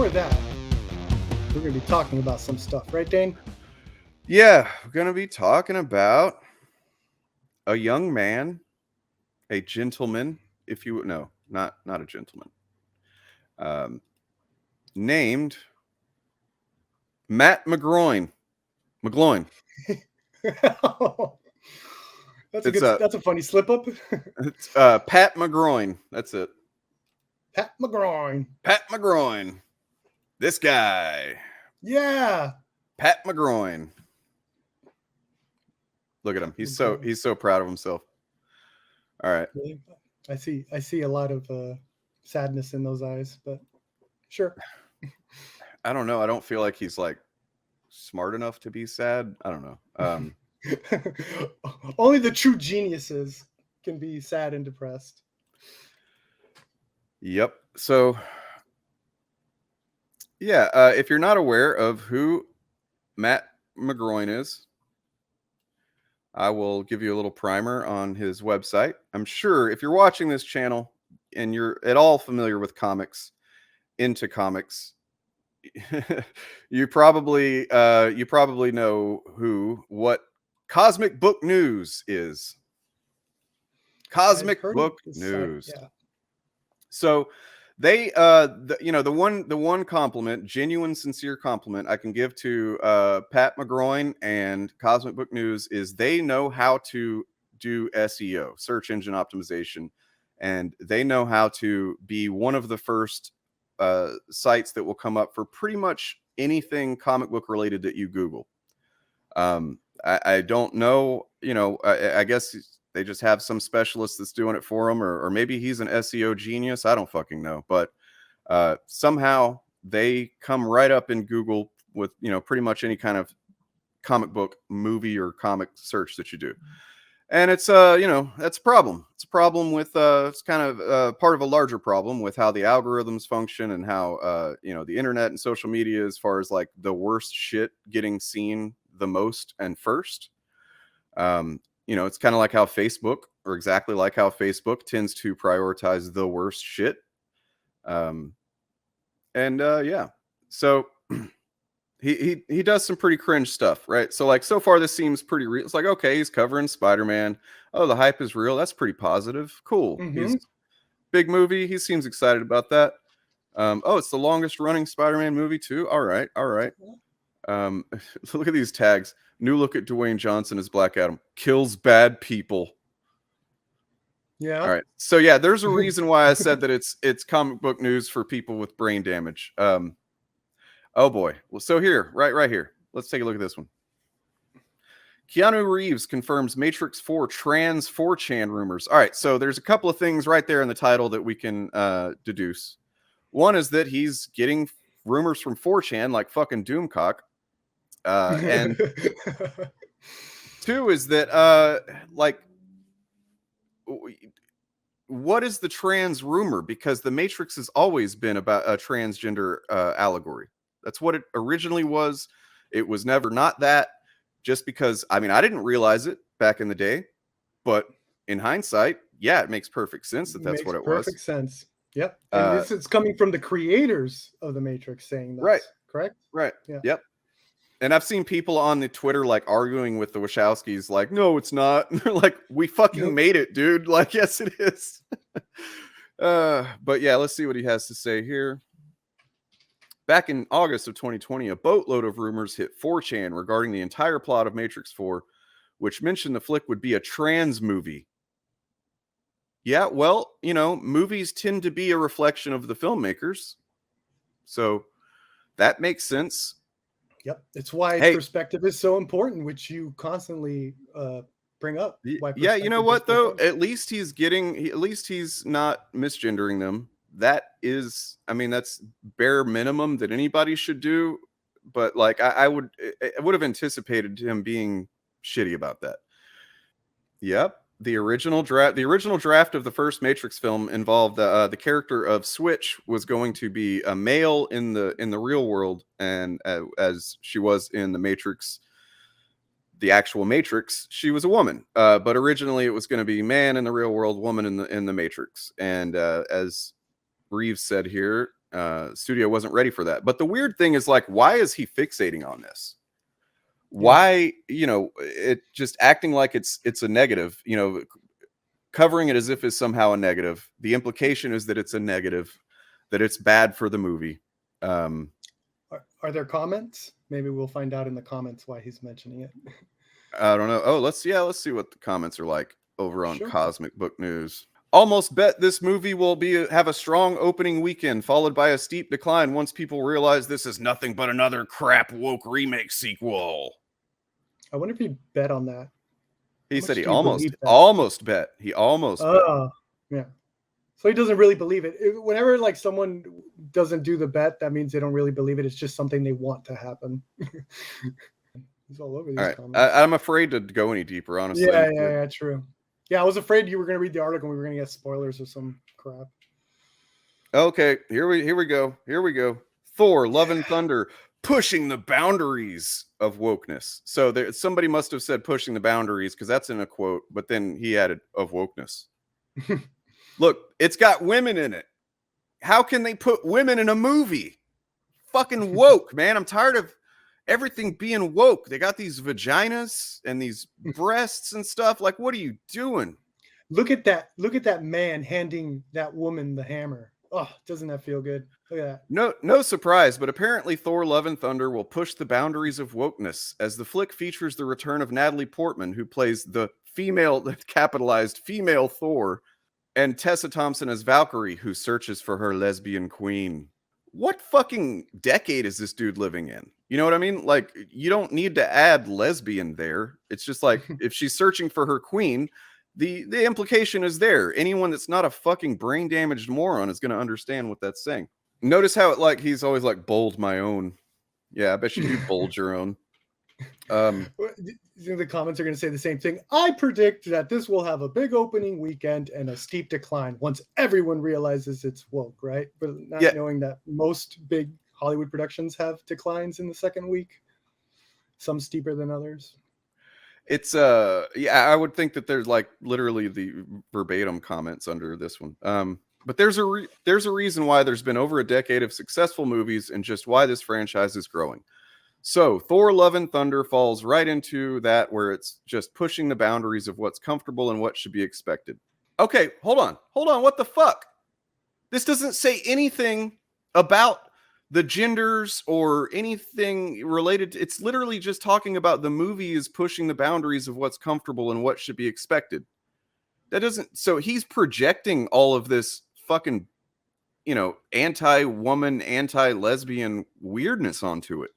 before that, we're going to be talking about some stuff, right, Dane? Yeah, we're going to be talking about a young man, a gentleman, if you no, not a gentleman, named Matt McGloin. That's a funny slip up. It's Pat McGloin. That's it. Pat McGloin. Pat McGloin. This guy. Yeah. Pat McGloin. Look at him. He's so proud of himself. All right. I see a lot of sadness in those eyes, but sure. I don't know. I don't feel like he's like smart enough to be sad. I don't know. Only the true geniuses can be sad and depressed. Yep. So, yeah, if you're not aware of who Matt McGloin is, I will give you a little primer on his website. I'm sure if you're watching this channel and you're at all familiar with comics, into comics, you probably know what Cosmic Book News is. Cosmic Book News. Yeah. So they the one compliment, genuine sincere compliment I can give to Pat McGloin and Cosmic Book News is they know how to do SEO, search engine optimization, and they know how to be one of the first sites that will come up for pretty much anything comic book related that you Google. I don't know, I guess they just have some specialist that's doing it for them, or maybe he's an SEO genius. I don't fucking know. But somehow they come right up in Google with, pretty much any kind of comic book, movie, or comic search that you do. And it's, that's a problem. It's a problem with, it's kind of part of a larger problem with how the algorithms function and how, the internet and social media, as far as like the worst shit getting seen the most and first. It's kind of like how Facebook, or exactly like how Facebook tends to prioritize the worst shit. Yeah. So he does some pretty cringe stuff, right? So like, so far this seems pretty real. It's like, okay, he's covering Spider-Man. Oh, the hype is real. That's pretty positive. Cool. Mm-hmm. He's big movie. He seems excited about that. Oh, it's the longest running Spider-Man movie too. All right. Look at these tags. New look at Dwayne Johnson as Black Adam. Kills bad people. Yeah. All right. So yeah, there's a reason why I said that it's comic book news for people with brain damage. Oh boy. Well, so here, right here. Let's take a look at this one. Keanu Reeves confirms Matrix 4 trans 4chan rumors. All right. So there's a couple of things right there in the title that we can deduce. One is that he's getting rumors from 4chan like fucking Doomcock. And two is that what is the trans rumor? Because the Matrix has always been about a transgender allegory. That's what it originally was. It was never not that. Just because, I didn't realize it back in the day, but in hindsight, yeah, it makes perfect sense that's what it was. Perfect sense. Yep. And this is coming from the creators of the Matrix saying that. Right. Correct? Right. Yeah. Yep. And I've seen people on the Twitter like arguing with the Wachowskis, like, no, it's not. And they're like, we fucking made it, dude. Like, yes, it is. But yeah, let's see what he has to say here. Back in August of 2020, a boatload of rumors hit 4chan regarding the entire plot of Matrix 4, which mentioned the flick would be a trans movie. Yeah, well, movies tend to be a reflection of the filmmakers. So that makes sense. Yep. It's why perspective is so important, which you constantly bring up. Yeah, you know what though? At least he's not misgendering them. That is, that's bare minimum that anybody should do. But like, I would have anticipated him being shitty about that. Yep. The original draft of the first Matrix film involved the character of Switch was going to be a male in the real world, and as she was in the Matrix, the actual Matrix, she was a woman. But originally, it was going to be man in the real world, woman in the Matrix. And as Reeves said here, studio wasn't ready for that. But the weird thing is, like, why is he fixating on this? Why, you know, it just acting like it's a negative, you know, covering it as if it's somehow a negative. The implication is that it's a negative, that it's bad for the movie. Are there comments? Maybe we'll find out in the comments why he's mentioning it. I don't know. Oh, let's see what the comments are like over on Sure. Cosmic Book News. Almost bet this movie will have a strong opening weekend, followed by a steep decline once people realize this is nothing but another crap woke remake sequel. I wonder if he bet on that. He said he almost bet. He almost bet. Yeah. So he doesn't really believe it. Whenever like someone doesn't do the bet, that means they don't really believe it. It's just something they want to happen. He's all over these comments. I'm afraid to go any deeper, honestly. Yeah, true. Yeah, I was afraid you were going to read the article and we were going to get spoilers or some crap. Okay, here we go. Thor: Love and Thunder, pushing the boundaries of wokeness. So somebody must have said pushing the boundaries, because that's in a quote, but then he added of wokeness. Look, it's got women in it. How can they put women in a movie? Fucking woke, man. I'm tired of everything being woke. They got these vaginas and these breasts and stuff. Like, what are you doing? Look at that man handing that woman the hammer. Oh, doesn't that feel good? Look at that. No surprise, but apparently Thor: Love and Thunder will push the boundaries of wokeness, as the flick features the return of Natalie Portman, who plays the capitalized female Thor, and Tessa Thompson as Valkyrie, who searches for her lesbian queen. What fucking decade is this dude living in? You know what I mean? Like, you don't need to add lesbian there. It's just like, if she's searching for her queen, the implication is there. Anyone that's not a fucking brain damaged moron is going to understand what that's saying. Notice how he's always like, bold my own. Yeah, I bet you do bold your own. The comments are going to say the same thing. I predict that this will have a big opening weekend and a steep decline once everyone realizes it's woke, right? But not knowing that most big Hollywood productions have declines in the second week, some steeper than others. It's I would think that there's like literally the verbatim comments under this one. But there's a reason why there's been over a decade of successful movies and just why this franchise is growing. So Thor: Love and Thunder falls right into that, where it's just pushing the boundaries of what's comfortable and what should be expected. Okay, hold on. What the fuck? This doesn't say anything about the genders or anything related to, it's literally just talking about the movie is pushing the boundaries of what's comfortable and what should be expected. So he's projecting all of this fucking, you know, anti-woman, anti-lesbian weirdness onto it.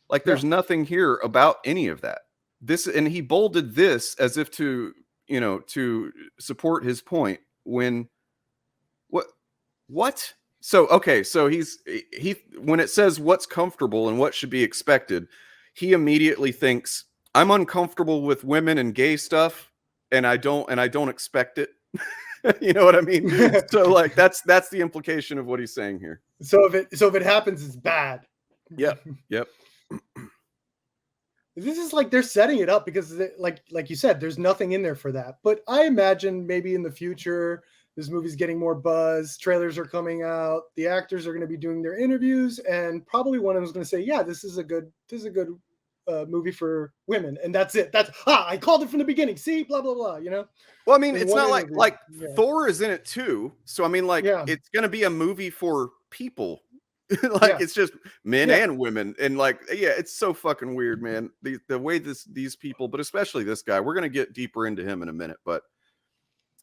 Like, there's nothing here about any of that. And he bolded this as if to, you know, to support his point when what? So, okay. So he when it says what's comfortable and what should be expected, he immediately thinks, I'm uncomfortable with women and gay stuff, and I don't expect it. You know what I mean? So like, that's the implication of what he's saying here. So if it happens, it's bad. Yep. This is like they're setting it up because, like you said, there's nothing in there for that. But I imagine maybe in the future, this movie's getting more buzz. Trailers are coming out. The actors are going to be doing their interviews, and probably one of them is going to say, "Yeah, this is a good movie for women," and that's it. I called it from the beginning. See, blah blah blah. You know. Well, I mean, it's not like Thor is in it too. So I mean, like, it's going to be a movie for people. It's just men and women, and like, it's so fucking weird, man. The way these people, but especially this guy, we're gonna get deeper into him in a minute, but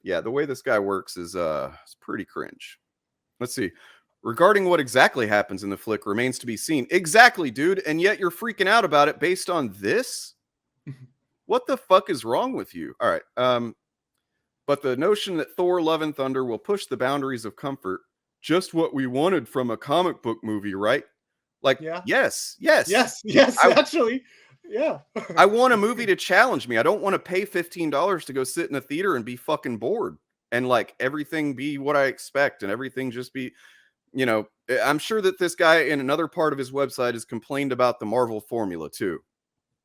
the way this guy works is it's pretty cringe. Let's see. Regarding what exactly happens in the flick remains to be seen. Exactly, dude, and yet you're freaking out about it based on this? What the fuck is wrong with you? All right. But the notion that Thor: Love and Thunder will push the boundaries of comfort, just what we wanted from a comic book movie, right? Like, yes. Actually, yeah. I want a movie to challenge me. I don't want to pay $15 to go sit in a theater and be fucking bored and like everything be what I expect and everything just be, you know. I'm sure that this guy in another part of his website has complained about the Marvel formula too.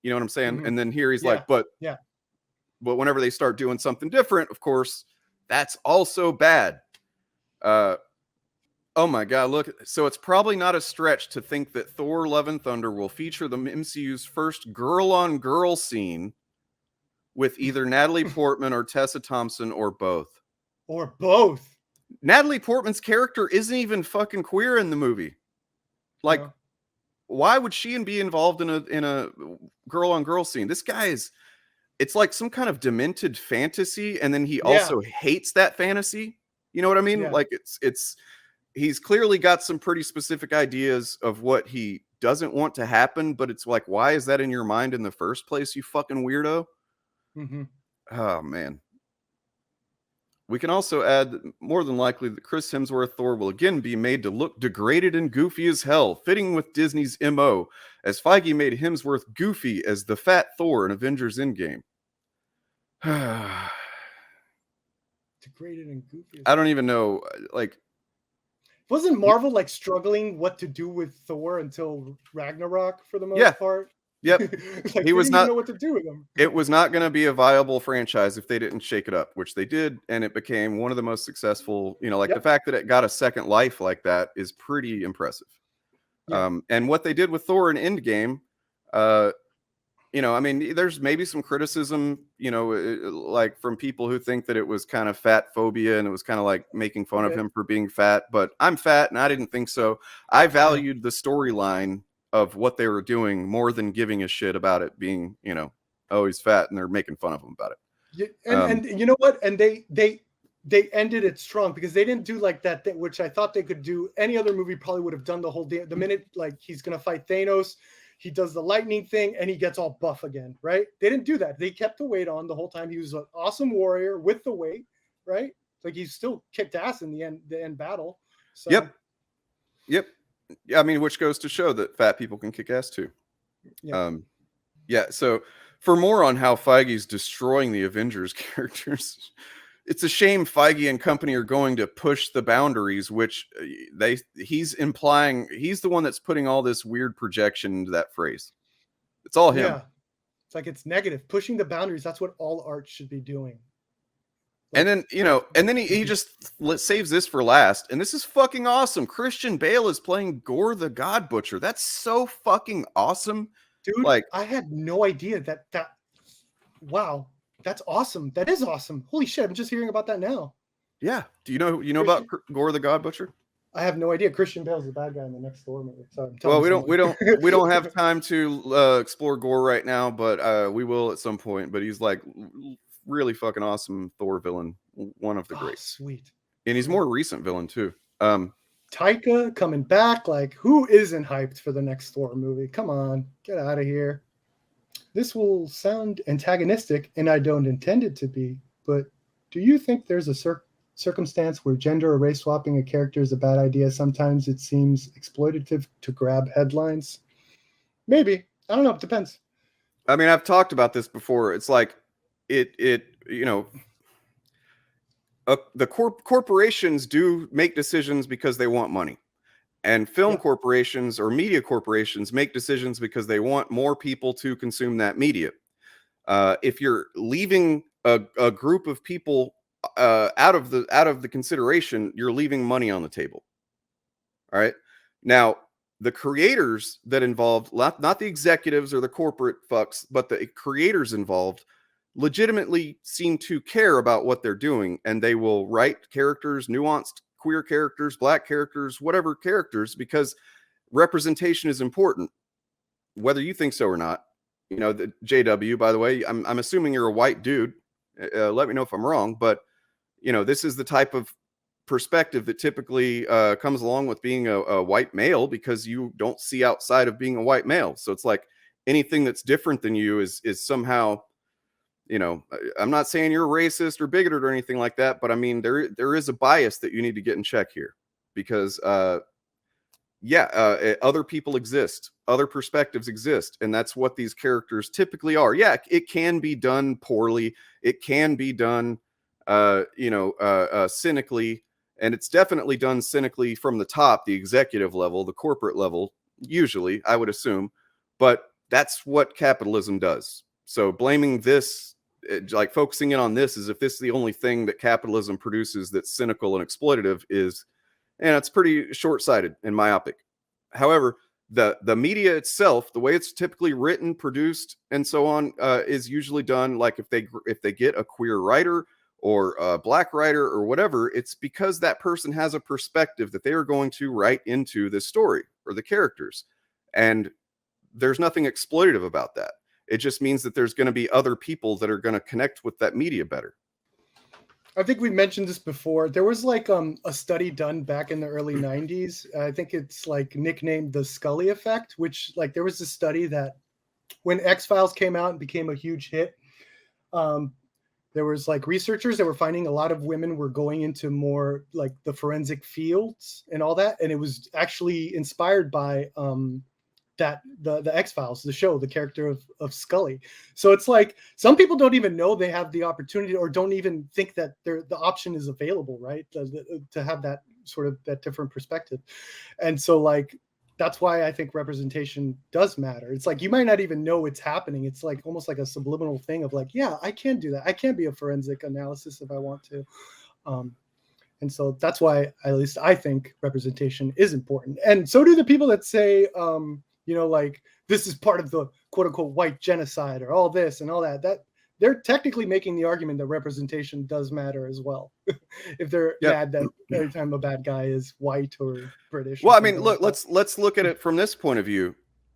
You know what I'm saying? Mm-hmm. And then here he's like, but whenever they start doing something different, of course, that's also bad. Oh my God, look. So it's probably not a stretch to think that Thor Love and Thunder will feature the MCU's first girl-on-girl scene with either Natalie Portman or Tessa Thompson or both. Or both. Natalie Portman's character isn't even fucking queer in the movie. Like, No. why would she be involved in a girl-on-girl scene? This guy is, it's like some kind of demented fantasy, and then he also hates that fantasy. You know what I mean? Yeah. Like he's clearly got some pretty specific ideas of what he doesn't want to happen, but it's like, why is that in your mind in the first place, you fucking weirdo? Mm-hmm. Oh, man. We can also add that more than likely that Chris Hemsworth Thor will again be made to look degraded and goofy as hell, fitting with Disney's MO, as Feige made Hemsworth goofy as the fat Thor in Avengers Endgame. Degraded and goofy. I don't even know, like... Wasn't Marvel like struggling what to do with Thor until Ragnarok for the most part? Yep. Like, He was didn't not even know what to do with him. It was not going to be a viable franchise if they didn't shake it up, which they did, and it became one of the most successful. You know, like the fact that it got a second life like that is pretty impressive. And what they did with Thor in Endgame, you know, I mean, there's maybe some criticism, you know, like from people who think that it was kind of fat phobia and it was kind of like making fun of him for being fat. But I'm fat and I didn't think so. I valued the storyline of what they were doing more than giving a shit about it being, you know, oh, he's fat and they're making fun of him about it. Yeah, and you know what? And they ended it strong because they didn't do like that thing, which I thought they could do. Any other movie probably would have done the whole day. The minute like he's gonna fight Thanos, he does the lightning thing and he gets all buff again, right? They didn't do that. They kept the weight on the whole time. He was an awesome warrior with the weight, right? Like he still kicked ass in the end battle. So. Yep. Yeah, I mean, which goes to show that fat people can kick ass too. Yeah. So for more on how Feige's destroying the Avengers characters, it's a shame Feige and company are going to push the boundaries, which he's implying he's the one that's putting all this weird projection into that phrase. It's all him. Yeah. It's like it's negative. Pushing the boundaries. That's what all art should be doing. And then, you know, and then he just saves this for last. And this is fucking awesome. Christian Bale is playing Gore the God Butcher. That's so fucking awesome. Dude, like, I had no idea that wow, that's awesome. That is awesome. Holy shit, I'm just hearing about that now. Yeah. Do you know about Gore the God Butcher? I have no idea. Christian Bale's the bad guy in the next Thor movie. So well, we don't have time to explore Gore right now, but we will at some point. But he's like really fucking awesome Thor villain, one of the greats. Sweet. And he's more recent villain too. Taika coming back, like who isn't hyped for the next Thor movie? Come on, get out of here. This will sound antagonistic, and I don't intend it to be, but do you think there's a circumstance where gender or race swapping a character is a bad idea? Sometimes it seems exploitative to grab headlines. Maybe. I don't know. It depends. I mean, I've talked about this before. It's like it you know, the corporations do make decisions because they want money, and film corporations or media corporations make decisions because they want more people to consume that media. If you're leaving a group of people out of the consideration, you're leaving money on the table. All right. Now, the creators that involved, not the executives or the corporate fucks, but the creators involved legitimately seem to care about what they're doing, and they will write characters, nuanced queer characters, black characters, whatever characters, because representation is important, whether you think so or not. You know, the JW, by the way, I'm assuming you're a white dude. Let me know if I'm wrong, but you know, this is the type of perspective that typically comes along with being a white male, because you don't see outside of being a white male. So it's like anything that's different than you is somehow, you know, I'm not saying you're racist or bigoted or anything like that, but I mean, there is a bias that you need to get in check here, because other people exist, other perspectives exist, and that's what these characters typically are. Yeah, it can be done poorly, it can be done cynically, and it's definitely done cynically from the top, the executive level, the corporate level, usually, I would assume, but that's what capitalism does. So blaming this, like focusing in on this as if this is the only thing that capitalism produces that's cynical and exploitative, is and it's pretty short-sighted and myopic. However, the media itself, the way it's typically written, produced, and so on, is usually done like if they get a queer writer or a black writer or whatever, it's because that person has a perspective that they are going to write into this story or the characters. And there's nothing exploitative about that. It just means that there's going to be other people that are going to connect with that media better. I think we mentioned this before. There was like a study done back in the early 90s. I think it's like nicknamed the Scully effect, which like there was a study that when X-Files came out and became a huge hit, there was like researchers that were finding a lot of women were going into more like the forensic fields and all that. And it was actually inspired by that the X-Files, the show, the character of Scully. So it's like some people don't even know they have the opportunity or don't even think that the option is available, right? To have that sort of that different perspective. And so like that's why I think representation does matter. It's like you might not even know it's happening. It's like almost like a subliminal thing of like, yeah, I can do that. I can be a forensic analysis if I want to. And so that's why at least I think representation is important. And so do the people that say, you know, like this is part of the quote unquote white genocide or all this and all that, that they're technically making the argument that representation does matter as well. If they're mad that every time a bad guy is white or British. Well, I mean, look, let's look at it from this point of view.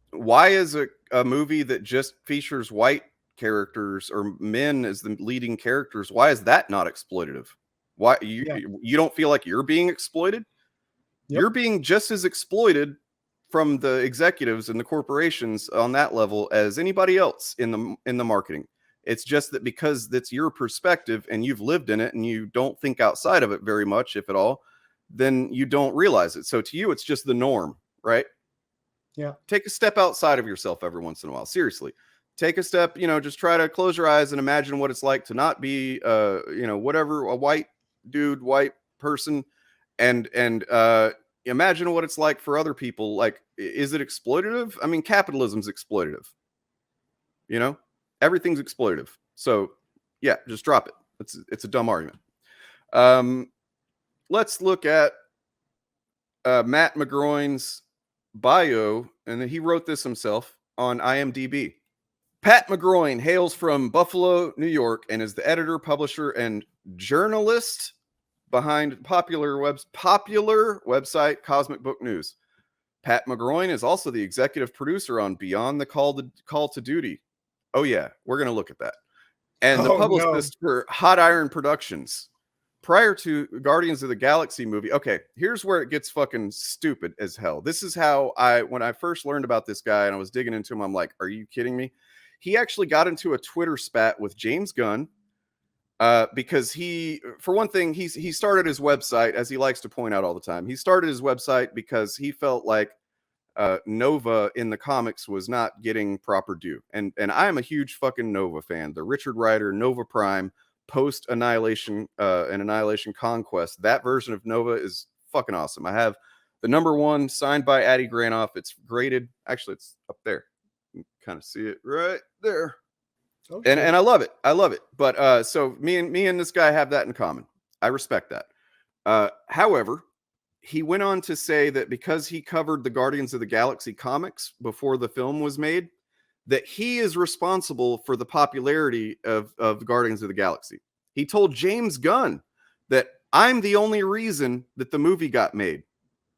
Why is a movie that just features white characters or men as the leading characters, why is that not exploitative? Why you don't feel like you're being exploited? Yep. You're being just as exploited from the executives and the corporations on that level as anybody else in the marketing. It's just that because that's your perspective and you've lived in it and you don't think outside of it very much, if at all, then you don't realize it. So to you, it's just the norm, right? Yeah. Take a step outside of yourself every once in a while. Seriously, take a step, you know, just try to close your eyes and imagine what it's like to not be, you know, whatever, a white dude, white person, and imagine what it's like for other people. Like, is it exploitative? I mean, capitalism's exploitative. You know, everything's exploitative. So, yeah, just drop it. It's a dumb argument. Let's look at Matt McGloin's bio, and he wrote this himself on IMDb. Pat McGloin hails from Buffalo, New York, and is the editor, publisher, and journalist behind popular website Cosmic Book News. Pat McGloin is also the executive producer on Beyond the Call to Duty. Oh yeah, we're going to look at that. And the publicist for Hot Iron Productions. Prior to Guardians of the Galaxy movie. Okay, here's where it gets fucking stupid as hell. This is how when I first learned about this guy and I was digging into him, I'm like, are you kidding me? He actually got into a Twitter spat with James Gunn. Because for one thing, he started his website, as he likes to point out all the time. He started his website because he felt like Nova in the comics was not getting proper due. And I am a huge fucking Nova fan. The Richard Rider Nova Prime post Annihilation and Annihilation Conquest. That version of Nova is fucking awesome. I have the #1 signed by Addy Granoff. It's graded. Actually, it's up there. You can kind of see it right there. Okay. And I love it. I love it. But so me and this guy have that in common. I respect that. However, he went on to say that because he covered the Guardians of the Galaxy comics before the film was made, that he is responsible for the popularity of Guardians of the Galaxy. He told James Gunn that I'm the only reason that the movie got made.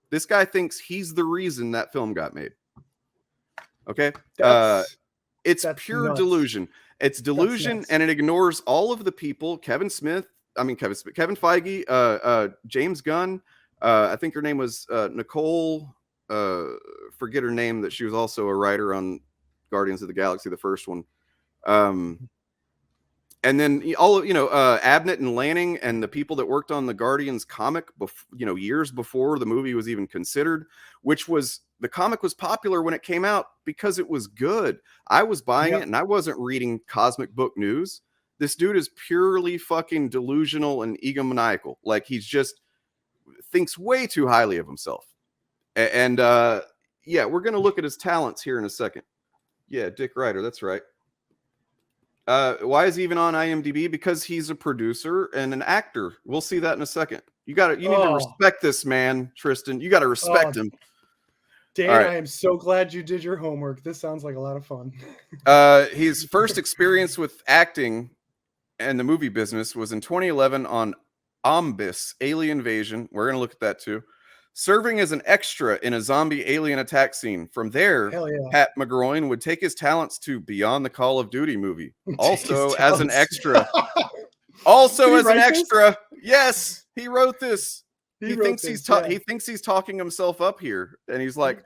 This guy thinks he's the reason that film got made. Okay? It's pure delusion. It's delusion, and it ignores all of the people. Kevin Feige, James Gunn. I think her name was Nicole. Forget her name. That she was also a writer on Guardians of the Galaxy, the first one. And then all Abnett and Lanning and the people that worked on the Guardians comic, years before the movie was even considered, which was the comic was popular when it came out because it was good. I was buying it and I wasn't reading Cosmic Book News. This dude is purely fucking delusional and egomaniacal. Like he's just thinks way too highly of himself. And we're going to look at his talents here in a second. Yeah, Dick Ryder. That's right. Why is he even on IMDb? Because he's a producer and an actor. We'll see that in a second. You need to respect this man, Tristan. You got to respect him. Dan, right. I am so glad you did your homework. This sounds like a lot of fun. His first experience with acting and the movie business was in 2011 on Ombis, Alien Invasion. We're going to look at that too. Serving as an extra in a zombie alien attack scene. From there, Pat McGloin would take his talents to Beyond the Call of Duty movie. Also as an extra. Yes, he wrote this. He thinks he's talking himself up here. And he's like,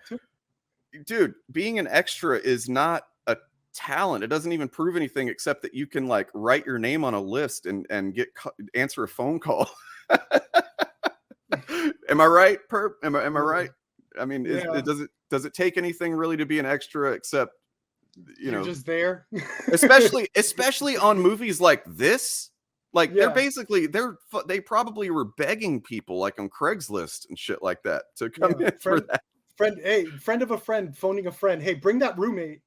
dude, being an extra is not a talent. It doesn't even prove anything except that you can like write your name on a list and answer a phone call. Am I right, Perp? Am I right? I mean, does it take anything really to be an extra except you're just there? especially on movies like this. Like they probably were begging people like on Craigslist and shit like that to come in for that. Friend of a friend phoning a friend. Hey, bring that roommate.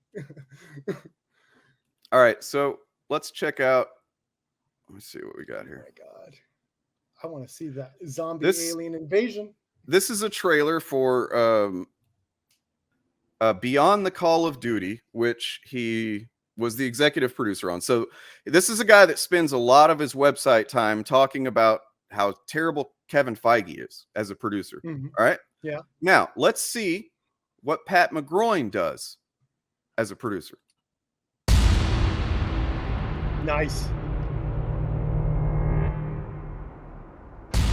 All right, so let's check out. Let me see what we got here. Oh my God. I want to see that zombie alien invasion. This is a trailer for Beyond the Call of Duty, which he was the executive producer on. So this is a guy that spends a lot of his website time talking about how terrible Kevin Feige is as a producer. Mm-hmm. All right. Yeah. Now let's see what Pat McGloin does as a producer. Nice.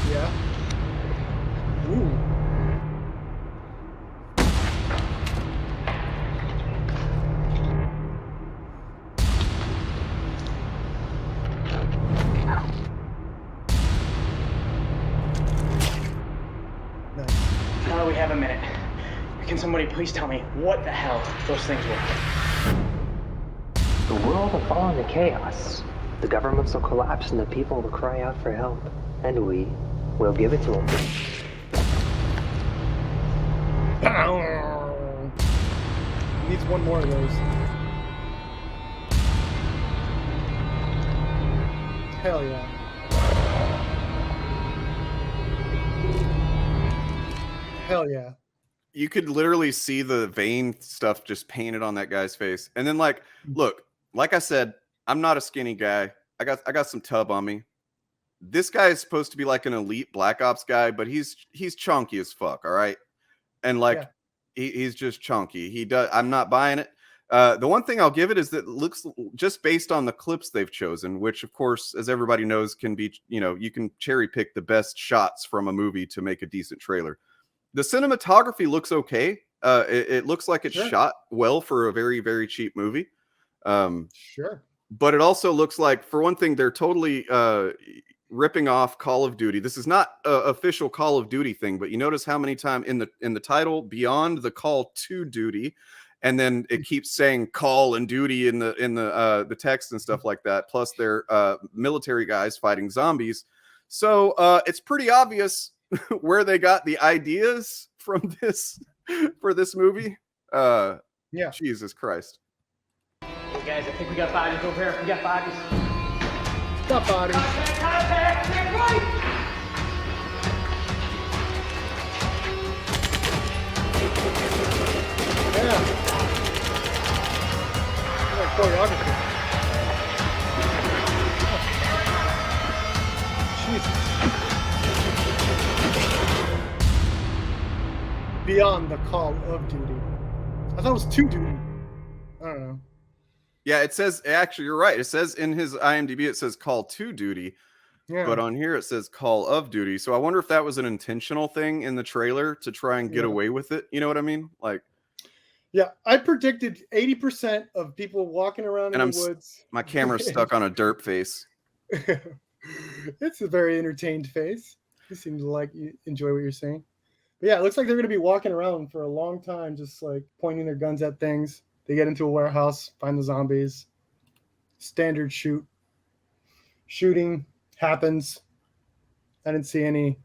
Yeah. Ooh. Now that we have a minute, can somebody please tell me what the hell those things were? The world will fall into chaos. The governments will collapse and the people will cry out for help. And we will give it to them. Needs one more of those. Hell yeah. Hell yeah. You could literally see the vein stuff just painted on that guy's face. And then like, look, like I said, I'm not a skinny guy. I got some tub on me. This guy is supposed to be like an elite Black Ops guy, but he's chunky as fuck, all right? And like he's just chunky. I'm not buying it. The one thing I'll give it is that it looks just based on the clips they've chosen, which of course, as everybody knows, can be, you can cherry pick the best shots from a movie to make a decent trailer. The cinematography looks okay. It looks like it's shot well for a very, very cheap movie. Sure. But it also looks like, for one thing, they're totally ripping off Call of Duty. This is not an official Call of Duty thing, but you notice how many times in the title, Beyond the Call to Duty, and then it keeps saying Call and Duty in the text and stuff like that. Plus, they're military guys fighting zombies. So it's pretty obvious where they got the ideas from this for this movie. Jesus Christ. Hey guys, I think we got bodies over here. We got bodies. Got bodies. Contact! Right! Yeah. Like choreography. Jesus. Beyond the Call of Duty. I thought it was To Duty. I don't know. Yeah, it says, actually, you're right. It says in his IMDb, it says Call to Duty. Yeah. But on here, it says Call of Duty. So I wonder if that was an intentional thing in the trailer to try and get away with it. You know what I mean? Like, yeah, I predicted 80% of people walking around in the woods. My camera's stuck on a derp face. It's a very entertained face. You seem to enjoy what you're saying. But yeah, it looks like they're going to be walking around for a long time, just like pointing their guns at things. They get into a warehouse, find the zombies. Standard shooting happens. I didn't see anything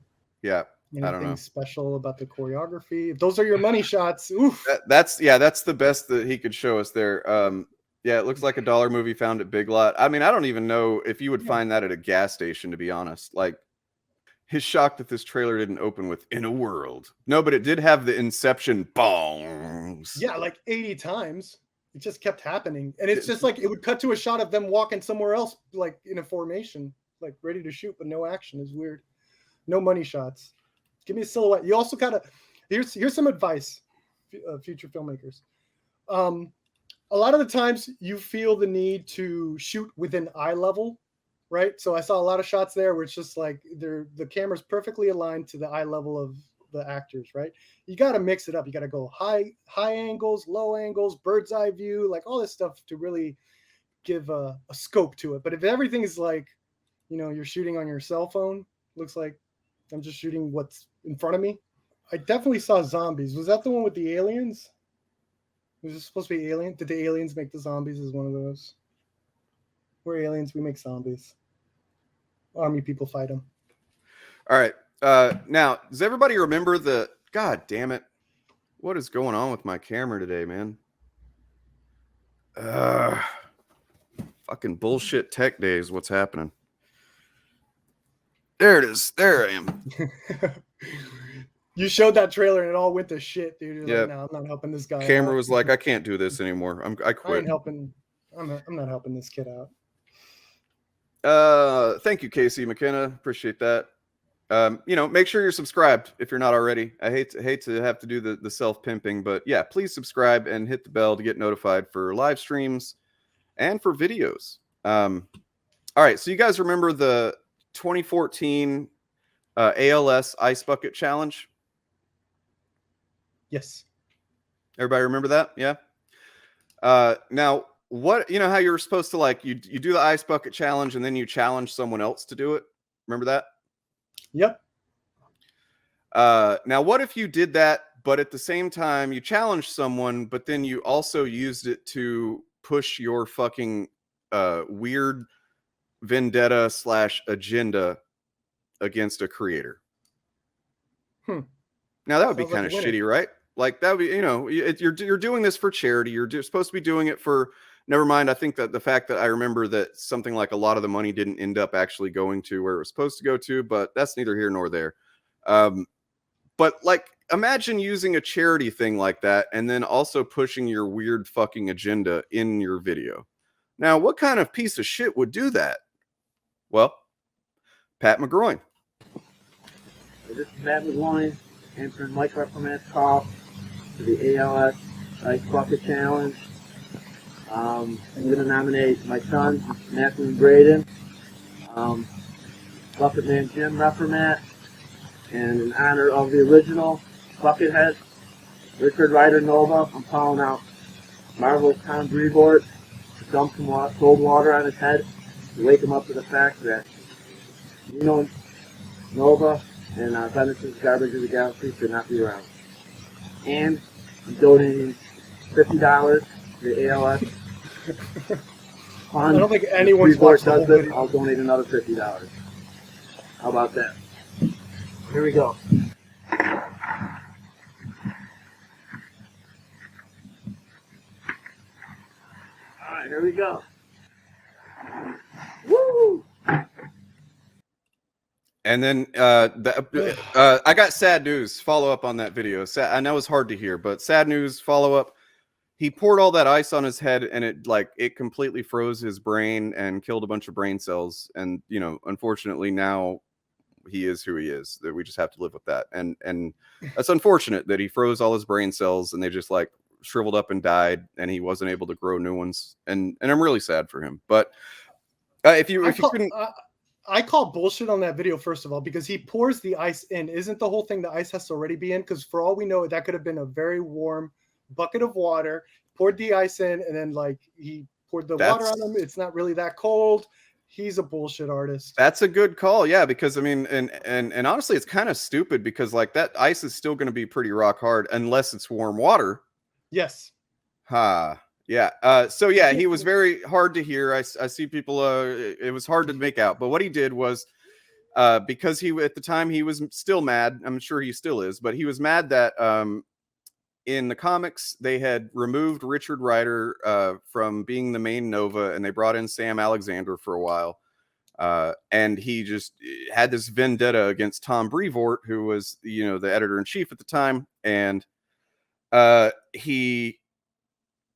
special about the choreography. If those are your money shots, oof. That's the best that he could show us there. Yeah, it looks like a dollar movie found at Big Lot. I mean, I don't even know if you would find that at a gas station, to be honest. Like, his shock that this trailer didn't open with "In a World." No, but it did have the Inception bongs. Yeah, like 80 times. It just kept happening. And it's just like it would cut to a shot of them walking somewhere else, like in a formation, like ready to shoot, but no action. Is weird. No money shots. Give me a silhouette. You also gotta here's some advice, future filmmakers. A lot of the times you feel the need to shoot within eye level, right? So I saw a lot of shots there where it's just like the camera's perfectly aligned to the eye level of the actors, right? You got to mix it up. You got to go high angles, low angles, bird's eye view, like all this stuff to really give a scope to it. But if everything is like, you know, you're shooting on your cell phone, looks like I'm just shooting what's in front of me. I definitely saw zombies. Was that the one with the aliens? Was it supposed to be alien? Did the aliens make the zombies? Is one of those? We're aliens. We make zombies. Army people fight them. All right. Now, does everybody remember the... God damn it. What is going on with my camera today, man? Fucking bullshit tech days. What's happening? There it is. There I am. You showed that trailer and it all went to shit, dude. You're Yeah. like, no, I'm not helping this guy. Camera out. was like, I can't do this anymore. I I quit. ain't helping. I'm not helping this kid out. Thank you, Casey McKenna. Appreciate that. You know, make sure you're subscribed if you're not already. I hate to have to do the self-pimping, but yeah, please subscribe and hit the bell to get notified for live streams and for videos. All right, so you guys remember the 2014 ALS Ice Bucket Challenge? Yes. Everybody remember that? Yeah. Now, what, you know how you were supposed to, like, you do the Ice Bucket Challenge and then you challenge someone else to do it? Remember that? Yep. Now, what if you did that, but at the same time you challenged someone, but then you also used it to push your fucking weird vendetta / agenda against a creator? Now that would be Sounds like kind of a winner. shitty, right? Like that would be, you know, you're doing this for charity. You're supposed to be doing it for. Never mind. I think that the fact that I remember that something like a lot of the money didn't end up actually going to where it was supposed to go to, but that's neither here nor there. But like, imagine using a charity thing like that and then also pushing your weird fucking agenda in your video. Now, what kind of piece of shit would do that? Well, Pat McGloin. This is Pat McGloin answering Mike Reprimand's call for the ALS Ice Bucket Challenge. I'm going to nominate my sons, Matthew and Braden, Bucketman Jim Reprimand, and in honor of the original Buckethead, Richard Ryder Nova, I'm calling out Marvelous Tom Brevoort to dump some cold water on his head to wake him up to the fact that Nova and Menace's Garbage of the Galaxy should not be around. And I'm donating $50 to the ALS fund. I don't think anyone's Brevoort watched the does whole this, video. I'll donate another $50. How about that? Here we go. Alright, here we go. Woo! And then I got sad news. Follow up on that video. I know it's hard to hear, but sad news. Follow up. He poured all that ice on his head, and it completely froze his brain and killed a bunch of brain cells. And you know, unfortunately, now he is who he is. That we just have to live with that. And that's unfortunate that he froze all his brain cells and they just like shriveled up and died, and he wasn't able to grow new ones. And I'm really sad for him. But if you couldn't. I call bullshit on that video, first of all, because he pours the ice in. Isn't the whole thing the ice has to already be in? Because for all we know, that could have been a very warm bucket of water, poured the ice in, and then like he poured the water on him. It's not really that cold. He's a bullshit artist. That's a good call. Yeah, because I mean, and honestly, it's kind of stupid because like that ice is still going to be pretty rock hard unless it's warm water. Yes. Yeah. So yeah, he was very hard to hear. I see people. It was hard to make out. But what he did was, because at the time he was still mad. I'm sure he still is, but he was mad that in the comics, they had removed Richard Rider from being the main Nova, and they brought in Sam Alexander for a while. And he just had this vendetta against Tom Brevoort, who was, the editor-in-chief at the time. And he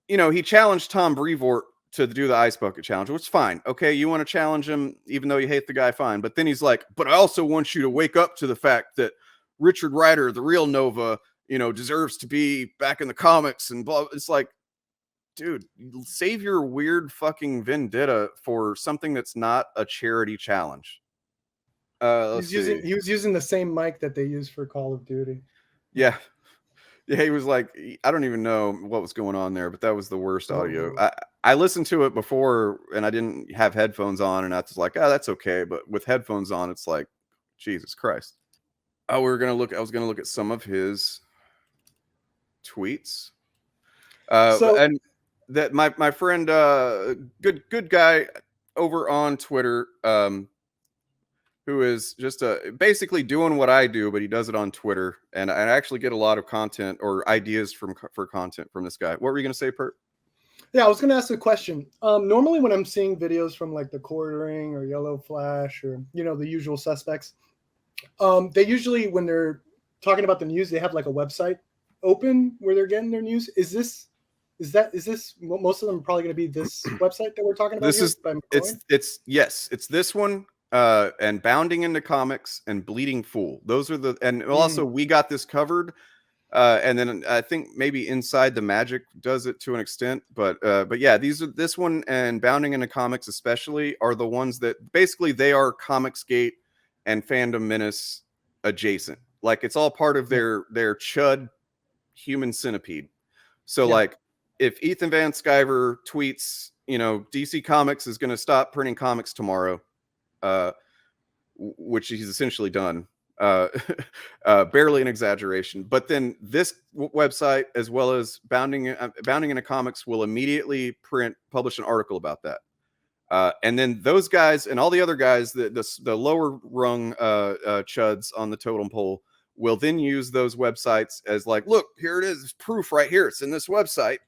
challenged Tom Brevoort to do the Ice Bucket Challenge, which is fine. Okay, you want to challenge him, even though you hate the guy, fine. But then he's like, but I also want you to wake up to the fact that Richard Rider, the real Nova, deserves to be back in the comics and blah. It's like, dude, save your weird fucking vendetta for something that's not a charity challenge. He was using the same mic that they use for Call of Duty. Yeah. Yeah, he was like, I don't even know what was going on there, but that was the worst audio. I listened to it before and I didn't have headphones on, and I was like, that's okay. But with headphones on, it's like, Jesus Christ. I was gonna look at some of his tweets. And that my friend, good guy over on Twitter, who is just basically doing what I do, but he does it on Twitter. And I actually get a lot of content or ideas for content from this guy. What were you going to say, Pert? Yeah, I was going to ask a question. Normally when I'm seeing videos from like the Quartering or Yellow Flash or, the usual suspects, they usually, when they're talking about the news, they have like a website open where they're getting their news. Is this most of them are probably going to be this website that we're talking about? It's this one. And Bounding into Comics and Bleeding Fool. Those are and also We Got This Covered. And then I think maybe Inside the Magic does it to an extent, but yeah, this one and Bounding into Comics especially are the ones that basically they are Comicsgate and Fandom Menace adjacent. Like it's all part of their chud human centipede. So like if Ethan Van Sciver tweets, DC Comics is going to stop printing comics tomorrow, which he's essentially done, barely an exaggeration. But then this website, as well as Bounding into Comics, will immediately publish an article about that. And then those guys and all the other guys, the lower rung chuds on the totem pole, will then use those websites as like, look, here it is, proof right here. It's in this website.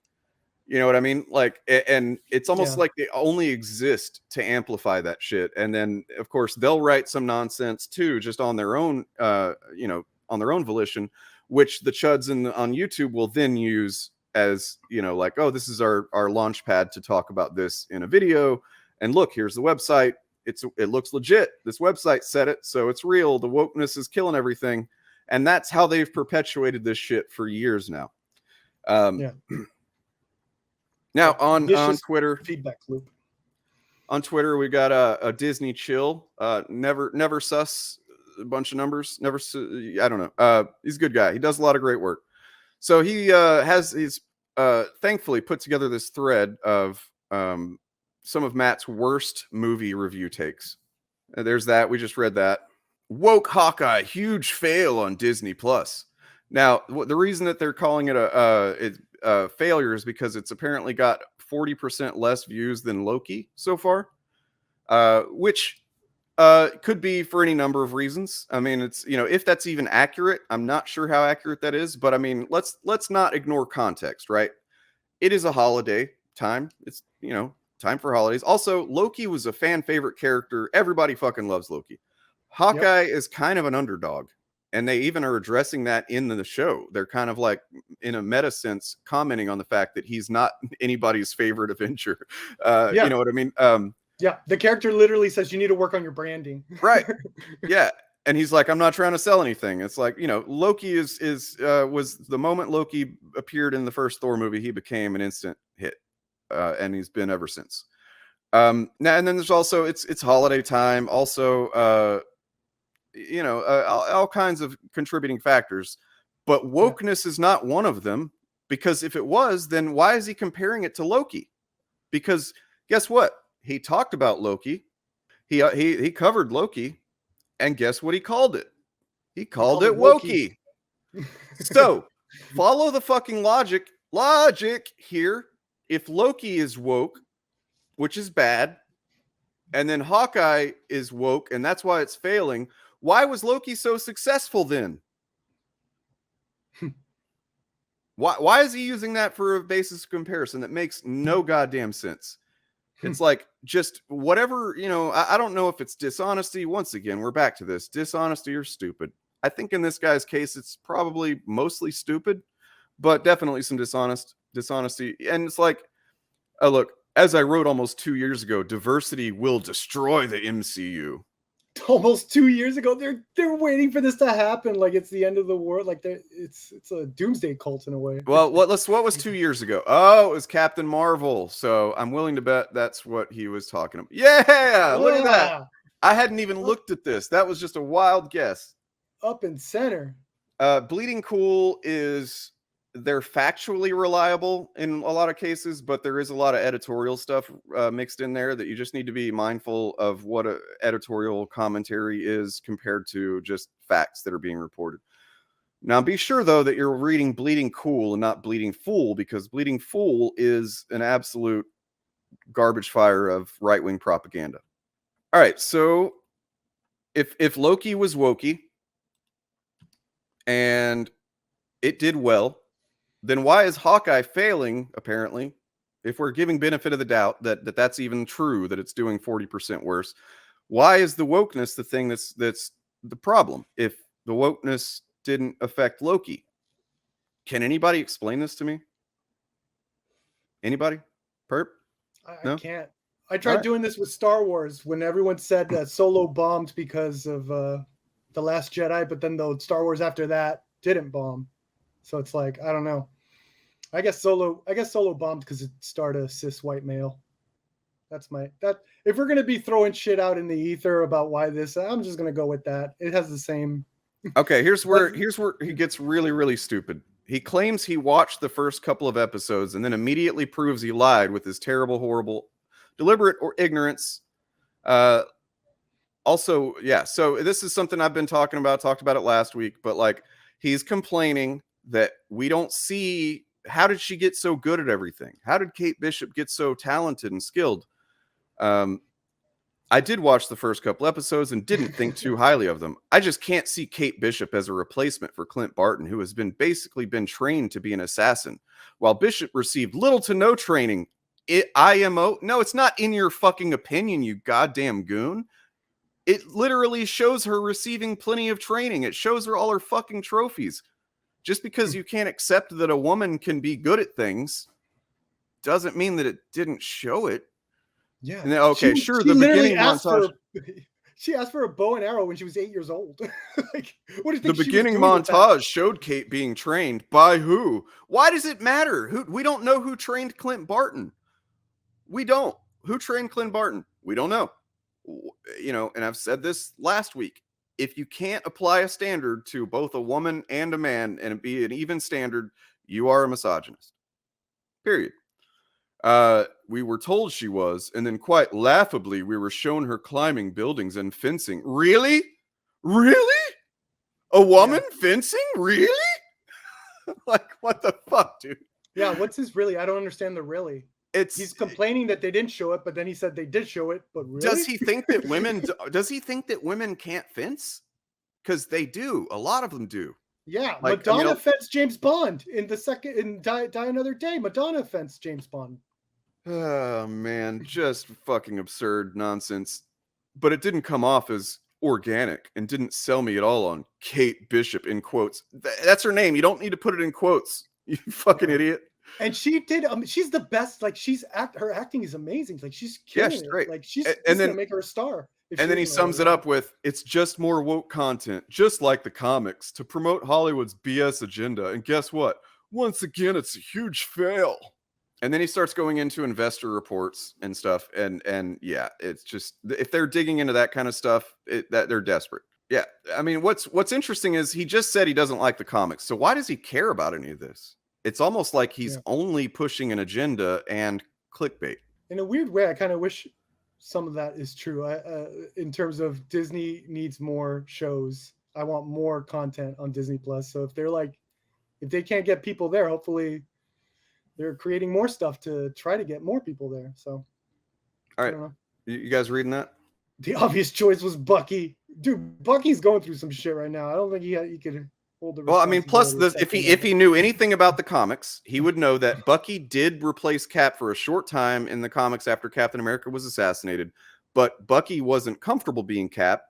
You know what I mean? Like, and it's almost like they only exist to amplify that shit. And then, of course, they'll write some nonsense too, just on their own, on their own volition, which the chuds on YouTube will then use as, like, oh, this is our launch pad to talk about this in a video. And look, here's the website. It looks legit. This website said it, so it's real. The wokeness is killing everything. And that's how they've perpetuated this shit for years now. Now on Twitter, feedback loop. On Twitter, we got a Disney chill. Never sus a bunch of numbers. I don't know. He's a good guy. He does a lot of great work. So he's thankfully put together this thread of some of Matt's worst movie review takes. There's that. We just read that. Woke Hawkeye, huge fail on Disney Plus. Now, the reason that they're calling it a failure is because it's apparently got 40% less views than Loki so far, which could be for any number of reasons. I mean, it's, if that's even accurate, I'm not sure how accurate that is, but I mean, let's not ignore context, right? It is a holiday time. It's, time for holidays. Also, Loki was a fan favorite character. Everybody fucking loves Loki. Hawkeye is kind of an underdog. And they even are addressing that in the show. They're kind of like, in a meta sense, commenting on the fact that he's not anybody's favorite Avenger. You know what I mean? Yeah, the character literally says you need to work on your branding. Right. Yeah. And he's like, I'm not trying to sell anything. It's like, Loki was the moment Loki appeared in the first Thor movie, he became an instant hit. And he's been ever since. Now, and then there's also, it's holiday time. Also, all kinds of contributing factors, but wokeness is not one of them, because if it was, then why is he comparing it to Loki? Because guess what? He talked about Loki. He covered Loki, and guess what he called it? He called it Wokey. So follow the fucking logic here. If Loki is woke, which is bad, and then Hawkeye is woke, and that's why it's failing, why was Loki so successful then? Why is he using that for a basis of comparison that makes no goddamn sense? It's like just whatever, I don't know if it's dishonesty. Once again, we're back to this dishonesty or stupid. I think in this guy's case, it's probably mostly stupid, but definitely some dishonesty. And it's like, look, as I wrote almost 2 years ago, diversity will destroy the MCU. Almost 2 years ago, they're waiting for this to happen, like it's the end of the world, like it's a doomsday cult in a way. Well, what was 2 years ago? Oh, it was Captain Marvel. So I'm willing to bet that's what he was talking about. Yeah, look at that. I hadn't even looked at this. That was just a wild guess. Up in center. Bleeding Cool they're factually reliable in a lot of cases, but there is a lot of editorial stuff mixed in there that you just need to be mindful of what a editorial commentary is compared to just facts that are being reported. Now, be sure, though, that you're reading Bleeding Cool and not Bleeding Fool, because Bleeding Fool is an absolute garbage fire of right-wing propaganda. All right, so if Loki was wokey and it did well, then why is Hawkeye failing, apparently, if we're giving benefit of the doubt that's even true, that it's doing 40% worse? Why is the wokeness the thing that's the problem? If the wokeness didn't affect Loki, can anybody explain this to me? Anybody? Perp? I can't. I tried doing this with Star Wars when everyone said that Solo bombed because of The Last Jedi, but then the Star Wars after that didn't bomb. So it's like, I don't know. I guess Solo bombed because it starred a cis white male. If we're gonna be throwing shit out in the ether about why this, I'm just gonna go with that. It has the same. Okay, here's where he gets really, really stupid. He claims he watched the first couple of episodes and then immediately proves he lied with his terrible, horrible, deliberate or ignorance. Also, yeah. So this is something I've been talked about it last week, but like he's complaining that we don't see, how did she get so good at everything? How did Kate Bishop get so talented and skilled? I did watch the first couple episodes and didn't think too highly of them. I just can't see Kate Bishop as a replacement for Clint Barton, who has basically been trained to be an assassin, while Bishop received little to no training. IMO? No, it's not in your fucking opinion, you goddamn goon. It literally shows her receiving plenty of training. It shows her all her fucking trophies. Just because you can't accept that a woman can be good at things doesn't mean that it didn't show it. Yeah. And then, okay, sure. The beginning montage. She asked for a bow and arrow when she was 8 years old. Like, what do you think? The beginning montage showed Kate being trained by who? Why does it matter? We don't know who trained Clint Barton. We don't. Who trained Clint Barton? We don't know. And I've said this last week. If you can't apply a standard to both a woman and a man and it be an even standard, you are a misogynist. Period. We were told she was, and then quite laughably, we were shown her climbing buildings and fencing. Really? Really? A woman fencing? Really? Like, what the fuck, dude? Yeah, what's his really? I don't understand the really. He's complaining that they didn't show it, but then he said they did show it. But really? Does he think that women can't fence? Because they do. A lot of them do. Yeah, like, Madonna fenced James Bond in Die Another Day. Madonna fenced James Bond. Oh man, just fucking absurd nonsense. But it didn't come off as organic and didn't sell me at all on Kate Bishop in quotes. That's her name. You don't need to put it in quotes. You fucking idiot. And she did. She's the best. Like her acting is amazing. Like she's killing it. Great. Like she's gonna make her a star. And then he sums it up with, "It's just more woke content, just like the comics, to promote Hollywood's BS agenda. And guess what? Once again, it's a huge fail." And then he starts going into investor reports and stuff. And yeah, it's just, if they're digging into that kind of stuff, that they're desperate. Yeah, I mean, what's interesting is he just said he doesn't like the comics. So why does he care about any of this? It's almost like he's only pushing an agenda and clickbait. In a weird way, I kind of wish some of that is true. In terms of Disney needs more shows. I want more content on Disney Plus. So if they can't get people there, hopefully they're creating more stuff to try to get more people there. So, all right, you guys reading that? The obvious choice was Bucky. Dude, Bucky's going through some shit right now. I don't think he could hold the Well, I mean, plus responsibility of if he knew anything about the comics, he would know that Bucky did replace Cap for a short time in the comics after Captain America was assassinated, but Bucky wasn't comfortable being Cap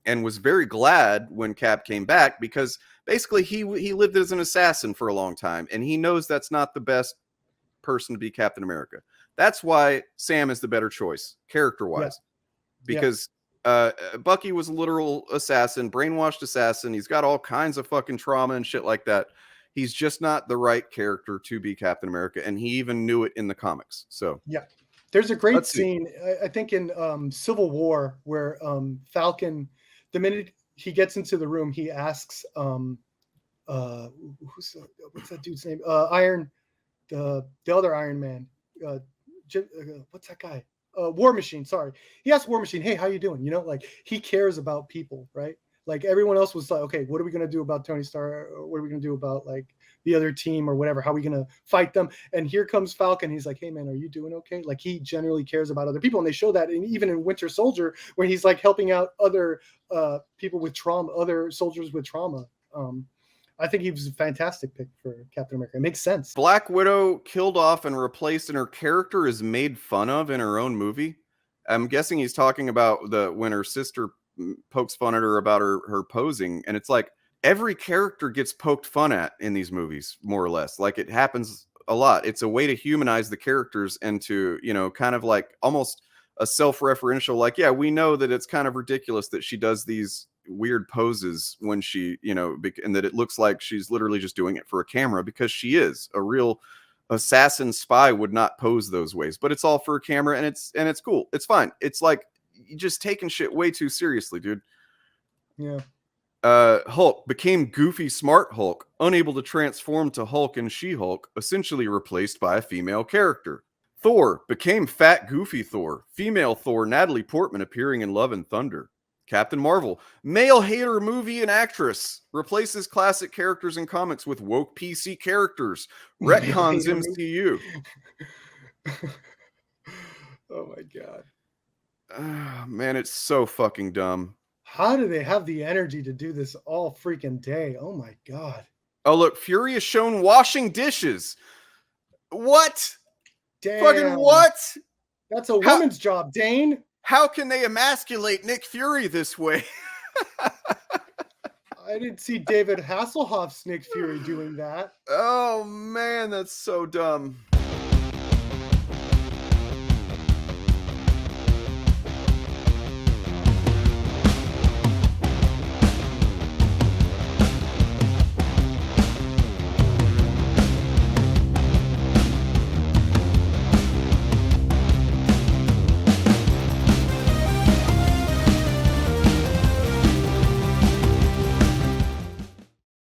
and was very glad when Cap came back because basically he lived as an assassin for a long time and he knows that's not the best person to be Captain America. That's why Sam is the better choice character-wise. Because Bucky was a literal assassin, brainwashed assassin. He's got all kinds of fucking trauma and shit like that. He's just not the right character to be Captain America, and he even knew it in the comics. So there's a great scene, I think, in Civil War where Falcon, the minute he gets into the room, he asks, what's that dude's name? Iron, the other Iron Man. What's that guy? War Machine, sorry. He asked War Machine, hey, how you doing? You know, like he cares about people, right? Like everyone else was like, okay, what are we going to do about Tony Stark? Or what are we going to do about like the other team or whatever? How are we going to fight them? And here comes Falcon. He's like, hey man, are you doing okay? Like he generally cares about other people. And they show that even in Winter Soldier, where he's like helping out other people with trauma, other soldiers with trauma. I think he was a fantastic pick for Captain America. It makes sense. Black Widow killed off and replaced, and her character is made fun of in her own movie. I'm guessing he's talking about when her sister pokes fun at her about her posing, and it's like every character gets poked fun at in these movies, more or less. Like it happens a lot. It's a way to humanize the characters and to, you know, kind of like almost a self-referential, like, yeah, we know that it's kind of ridiculous that she does these weird poses when she, you know, and that it looks like she's literally just doing it for a camera, because she is a real assassin spy would not pose those ways, but it's all for a camera, and it's cool. It's fine. It's like you just taking shit way too seriously, dude. Yeah. Hulk became goofy smart Hulk, unable to transform to Hulk and She-Hulk, essentially replaced by a female character. Thor became fat goofy Thor, female Thor Natalie Portman appearing in Love and Thunder. Captain Marvel, male hater movie and actress, replaces classic characters in comics with woke PC characters, retcons MCU. Oh my god. Man, it's so fucking dumb. How do they have the energy to do this all freaking day? Oh my god. Oh, look, Fury is shown washing dishes. What? Damn. Fucking what? That's a woman's job, Dane. How can they emasculate Nick Fury this way? I didn't see David Hasselhoff's Nick Fury doing that. Oh man, that's so dumb.